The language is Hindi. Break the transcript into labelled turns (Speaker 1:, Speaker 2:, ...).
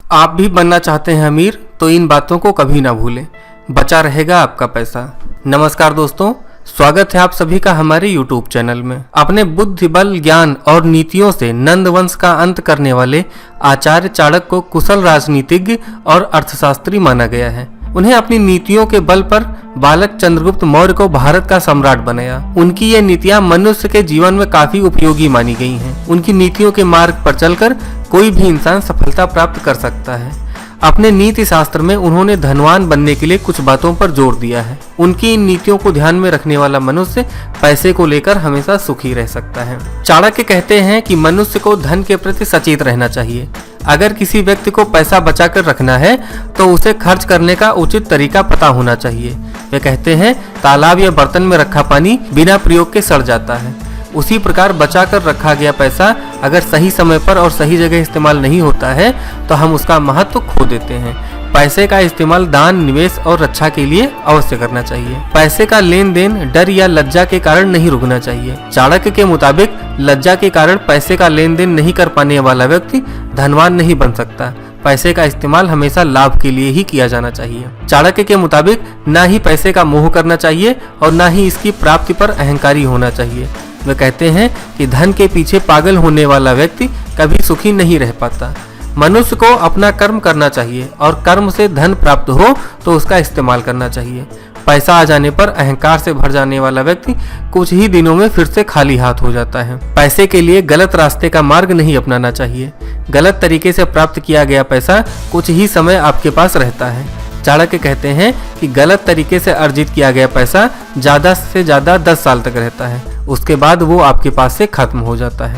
Speaker 1: आप भी बनना चाहते हैं अमीर तो इन बातों को कभी ना भूलें, बचा रहेगा आपका पैसा। नमस्कार दोस्तों, स्वागत है आप सभी का हमारे YouTube चैनल में। अपने बुद्धि बल, ज्ञान और नीतियों से नंद वंश का अंत करने वाले आचार्य चाणक्य को कुशल राजनीतिज्ञ और अर्थशास्त्री माना गया है। उन्हें अपनी नीतियों के बल पर बालक चंद्रगुप्त मौर्य को भारत का सम्राट बनाया। उनकी ये नीतियां मनुष्य के जीवन में काफी उपयोगी मानी गई हैं। उनकी नीतियों के मार्ग पर चलकर कोई भी इंसान सफलता प्राप्त कर सकता है। अपने नीति शास्त्र में उन्होंने धनवान बनने के लिए कुछ बातों पर जोर दिया है। उनकी इन नीतियों को ध्यान में रखने वाला मनुष्य पैसे को लेकर हमेशा सुखी रह सकता है। चाणक्य कहते हैं कि मनुष्य को धन के प्रति सचेत रहना चाहिए। अगर किसी व्यक्ति को पैसा बचाकर रखना है तो उसे खर्च करने का उचित तरीका पता होना चाहिए। वे कहते हैं, तालाब या बर्तन में रखा पानी बिना प्रयोग के सड़ जाता है। उसी प्रकार बचा कर रखा गया पैसा अगर सही समय पर और सही जगह इस्तेमाल नहीं होता है तो हम उसका महत्व खो देते हैं। पैसे का इस्तेमाल दान, निवेश और रक्षा के लिए अवश्य करना चाहिए। पैसे का लेन देन डर या लज्जा के कारण नहीं रुकना चाहिए। चाणक्य के मुताबिक लज्जा के कारण पैसे का लेन देन नहीं कर पाने वाला व्यक्ति धनवान नहीं बन सकता। पैसे का इस्तेमाल हमेशा लाभ के लिए ही किया जाना चाहिए। चाणक्य के मुताबिक ना ही पैसे का मोह करना चाहिए और ना ही इसकी प्राप्ति पर अहंकारी होना चाहिए। वे कहते हैं कि धन के पीछे पागल होने वाला व्यक्ति कभी सुखी नहीं रह पाता। मनुष्य को अपना कर्म करना चाहिए और कर्म से धन प्राप्त हो तो उसका इस्तेमाल करना चाहिए। पैसा आ जाने पर अहंकार से भर जाने वाला व्यक्ति कुछ ही दिनों में फिर से खाली हाथ हो जाता है। पैसे के लिए गलत रास्ते का मार्ग नहीं अपनाना चाहिए। गलत तरीके से प्राप्त किया गया पैसा कुछ ही समय आपके पास रहता है। चाणक्य कहते हैं कि गलत तरीके से अर्जित किया गया पैसा ज्यादा से ज्यादा 10 साल तक रहता है, उसके बाद वो आपके पास से खत्म हो जाता है।